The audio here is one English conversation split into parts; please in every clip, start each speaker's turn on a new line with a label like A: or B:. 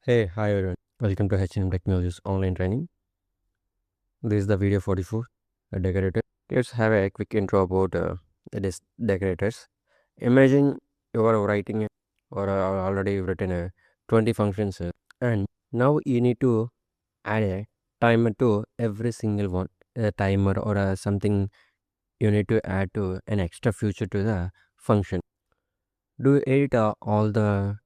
A: Hey, hi everyone. Welcome to H&M Technologies online training. This is the video 44, a decorator. Let's have a quick intro about this decorators. Imagine you are writing or already written 20 functions and now you need to add a timer to every single one. A timer or something you need to add to an extra feature to the function. Do you edit all the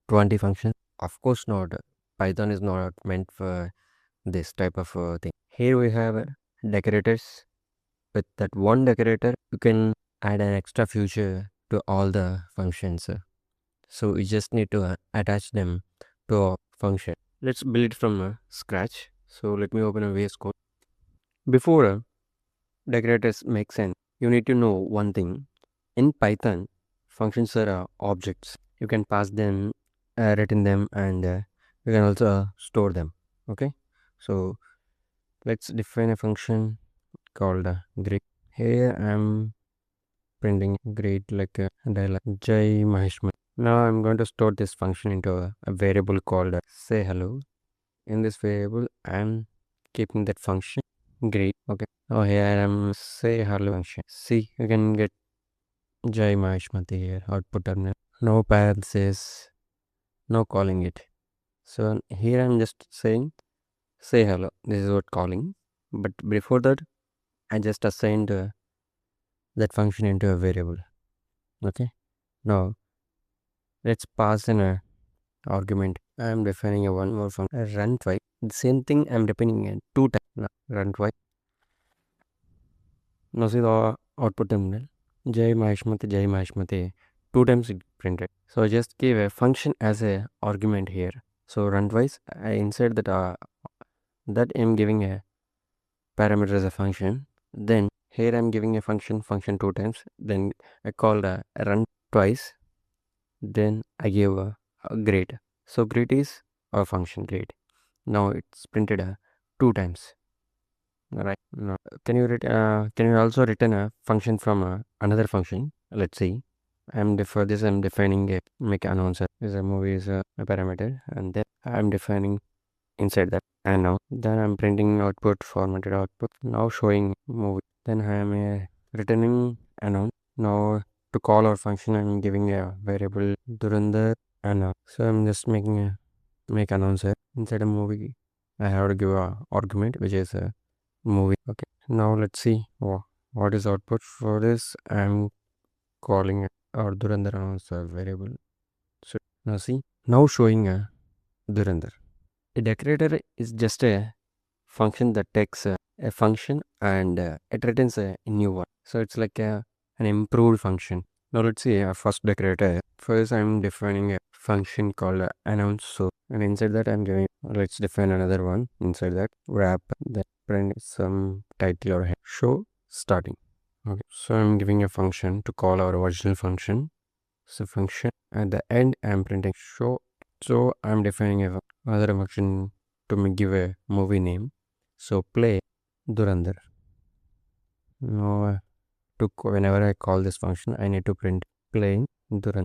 A: 20 functions? Of course not. Python is not meant for this type of thing. Here we have decorators. With that one decorator, you can add an extra feature to all the functions. So you just need to attach them to a function. Let's build it from scratch. So let me open a VS Code. Before decorators make sense, you need to know one thing. In Python, functions are objects. You can pass them, return them, and you can also store them. Okay. So let's define a function called grade. Here I'm printing grade like a dialog Jai Maheshman. Now I'm going to store this function into a variable called say hello. In this variable, I'm keeping that function grade. Okay. Oh, here I'm say hello function. See, you can get Jai Maheshmati here output terminal. No parentheses, no calling it. So here I'm just saying say hello. This is what calling. But before that, I just assigned that function into a variable. Okay. Now let's pass an argument. I am defining a one more function. Run twice. The same thing I'm defining it two times. Now, run twice. Now see the output terminal. Jai Maheshmati. Two times it printed. So I just gave a function as a argument here. So run twice. I insert that I'm giving a parameter as a function. Then here I'm giving a function two times. Then I called run twice. Then I give a grade. So grade is a function grade. Now it's printed two times. Right. Now, can you also return a function from another function? Let's see. For this I'm defining a make announcer is a movie is a parameter, and then I'm defining inside that, and now then I'm printing output formatted output, now showing movie. Then I am returning announce. Now to call our function I'm giving a variable Durandar announce. So I'm just making a make announcer inside a movie. I have to give a argument which is a movie. Okay, now let's see what is output. For this I'm calling it our Durandar announcer variable. So now see, now showing a Durandar. A decorator is just a function that takes a function and it returns a new one. So it's like an improved function. Now let's see our first decorator. First I'm defining a function called announce. So and inside that I'm giving, let's define another one inside that wrap, then print some title or head. Show starting. Okay, so I'm giving a function to call our original function. So function at the end I'm printing show. So I'm defining another function to give a movie name. So play Durandar. Now whenever I call this function, I need to print playing Durandar.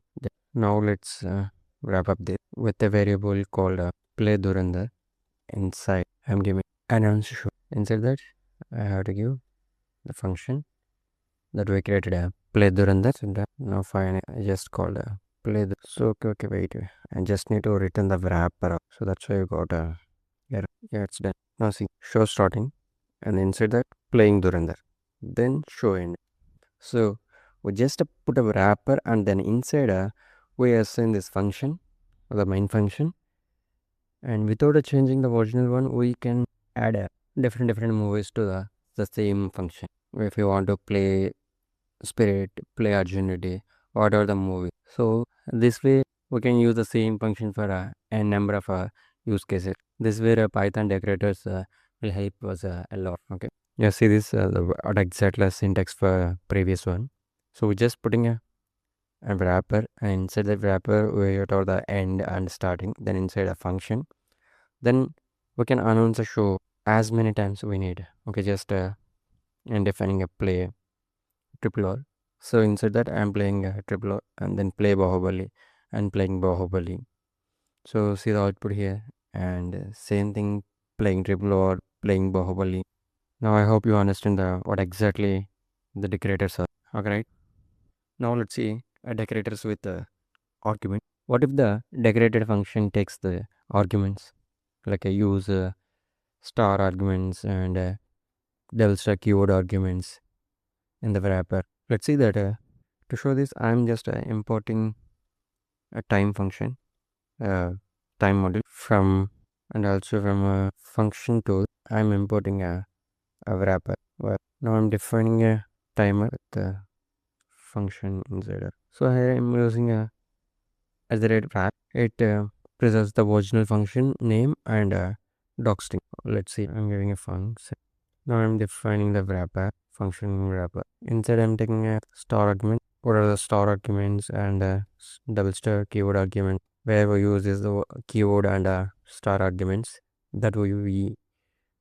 A: Now let's wrap up this with a variable called play Durandar. Inside, I'm giving announce show. Inside that, I have to give the function that we created play Durandar. So now fine, I just called play. So okay, wait. I just need to return the wrapper. So that's why you got error. Yeah, it's done. Now see, show starting, and inside that playing Durandar, then show end. So we just put a wrapper, and then inside we assign this function, the main function, and without changing the original one, we can add different movies to the same function. If you want to play Spirit, play Arjunity, whatever the movie. So this way we can use the same function for a number of use cases. This way Python decorators will help us a lot. Okay. Yeah, see this the exact syntax for previous one. So we're just putting a wrapper, and inside the wrapper we got all the end and starting. Then inside a function, then we can announce a show as many times we need. Okay, just and defining a play triple R. So inside that I'm playing triple R and then play Bahubali and playing Bahubali. So see the output here, and same thing playing triple or playing Bahubali. Now I hope you understand the what exactly the decorators are. Okay, right? Now let's see decorators with the argument. What if the decorated function takes the arguments like a use star arguments and double star keyword arguments in the wrapper? Let's see that to show this, I'm just importing a time function, uh, time module from, and also from a function tool. I'm importing a wrapper. Well, now I'm defining a timer with the function inside it. So here I'm using a at the rate wrap. It preserves the original function name and doc string. Let's see, I'm giving a function. Now I'm defining the wrapper function wrapper. Inside I'm taking a star argument. What are the star arguments and double star keyword argument? Where we use is the keyword and star arguments that we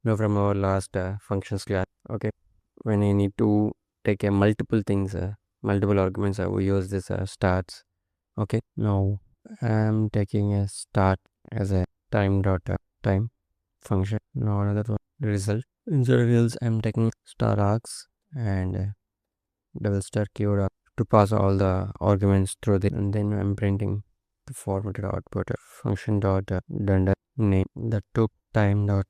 A: know from our last functions class. Okay, when I need to take a multiple things, multiple arguments, we use this starts. Okay, now I'm taking a start as a time dot time function. Now another one result. Inside results, I'm taking star args and double star keyword to pass all the arguments through the, and then I'm printing the formatted output function dot done name that took time dot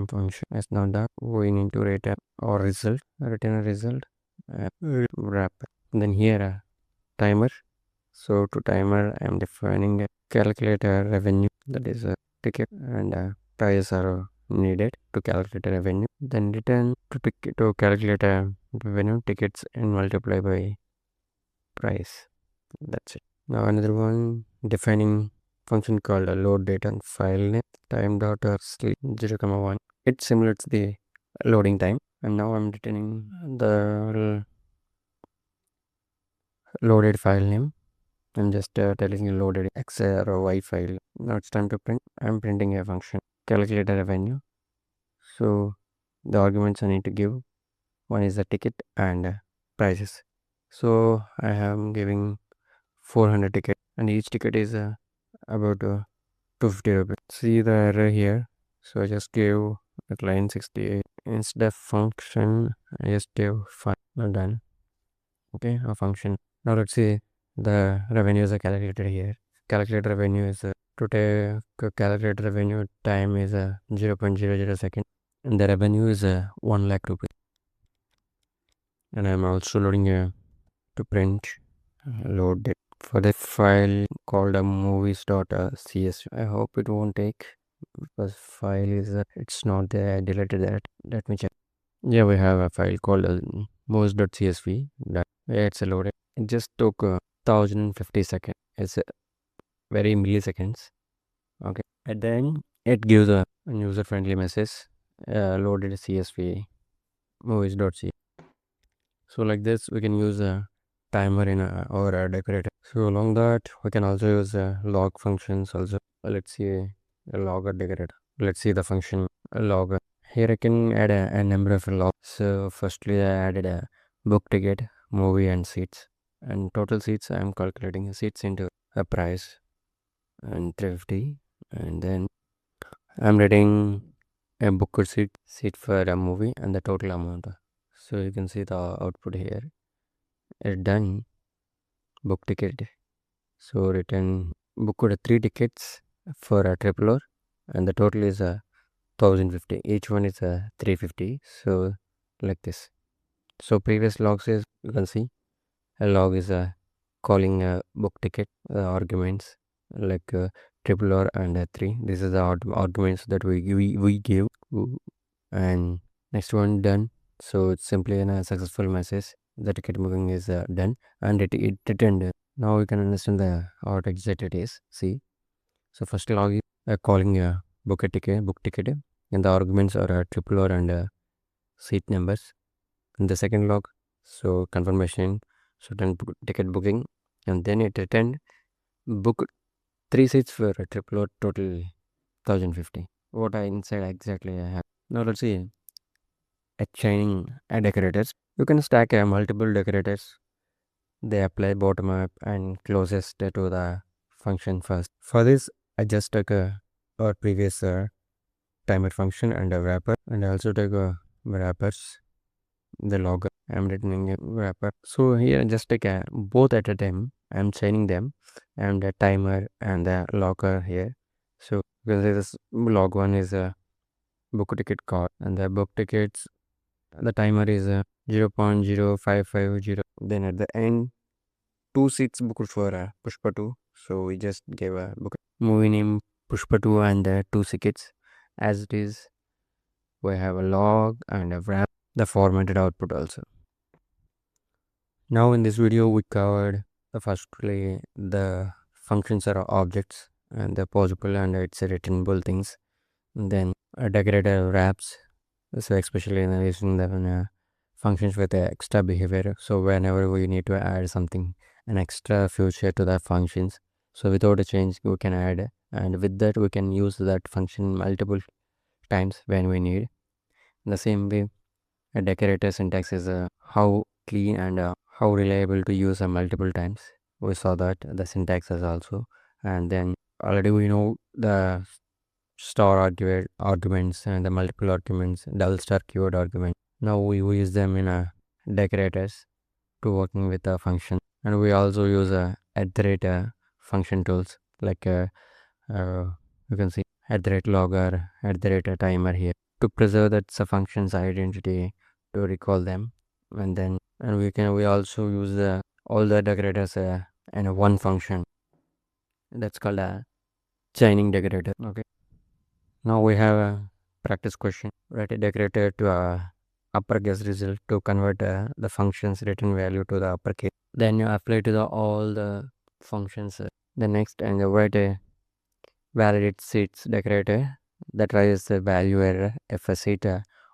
A: function. As now that we need to return or result, return a result, wrap. Then here timer. So to timer, I am defining a calculator revenue, that is a ticket, and prices are needed to calculate a revenue. Then return to calculate a revenue tickets and multiply by price. That's it. Now another one, defining function called a load data and file name time dot sleep 0, 1. It simulates the loading time, and now I'm returning the loaded file name. I'm just telling you loaded X or Y file. Now it's time to print. I'm printing a function calculate a revenue. So the arguments I need to give, one is the ticket and prices. So I am giving 400 ticket, and each ticket is about 250 rupees. See the error here. So I just gave at line 68 instead of function. I just gave file. Not done. Okay, a function. Now let's see the revenues are calculated here. Calculate revenue is to take calculate revenue time is 0.00 second, and the revenue is 1 lakh rupees. And I'm also loading to print load it for the file called movies.csv. I hope it won't take because file is it's not there. I deleted that. Let me check. Yeah, we have a file called movies.csv. That it's loaded. It just took 1050 seconds. It's very milliseconds. Okay, and then it gives a user-friendly message. Loaded CSV movies.csv. So like this, we can use a timer in our decorator. So along that, we can also use log functions. Also, let's see a logger decorator. Let's see the function logger. Here I can add a number of logs. So firstly, I added a book ticket, movie, and seats. And total seats, I'm calculating seats into a price and 350. And then I'm writing a book seat for a movie and the total amount. So you can see the output here. It's done book ticket. So written booked 3 tickets for a triple R, and the total is 1050. Each one is 350. So like this. So previous logs is, you can see a log is calling a book ticket arguments like triple R and 3. This is the arguments that we give. And next one done. So it's simply a successful message. The ticket booking is done, and it returned. Now we can understand the how exact it is. See, so first log is calling a book ticket, and the arguments are triple R and seat numbers. And the second log, so confirmation, so done ticket booking, and then it returned book 3 seats for a triple R, total 1050. What I inside exactly I have. Now let's see chaining decorators. You can stack multiple decorators. They apply bottom up and closest to the function first. For this, I just took our previous timer function and a wrapper, and I also took wrappers, the logger. I'm returning a wrapper. So here just take both at a time. I'm chaining them, and the timer and the locker here. So because this log one is a book ticket card, and the book tickets, the timer is 0.0550. Then at the end, 2 seats booked for Pushpa 2. So we just gave a book movie name Pushpa 2 and 2 tickets. As it is, we have a log and a wrap, the formatted output also. Now in this video we covered firstly the functions are objects and the possible and it's a returnable things. And then a decorator wraps, so especially in using the functions with the extra behavior. So whenever we need to add something, an extra feature to the functions, so without a change we can add, and with that we can use that function multiple times when we need. In the same way, a decorator syntax is how clean and how reliable to use multiple times. We saw that the syntax is also, and then already we know the star arguments and the multiple arguments, double star keyword argument. Now we use them in decorators to working with a function, and we also use at the rate function tools like you can see at the rate logger, at the rate timer here to preserve that function's identity, to recall them. And then we also use all the decorators in one function, that's called a chaining decorator. Okay, now we have a practice question. Write a decorator to a uppercase result to convert the function's written value to the uppercase. Then you apply to the all the functions. The next, and you write a validate seats decorator that tries the value error if a seat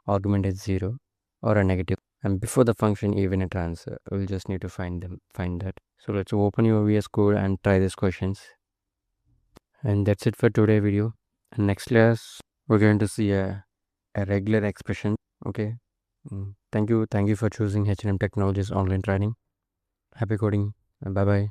A: argument is 0 or a negative. And before the function even a transfer, we'll just need to find that. So let's open your VS Code and try these questions. And that's it for today video. And next class we're going to see a regular expression. Okay. Thank you for choosing H&M Technologies online training. Happy coding. Bye bye.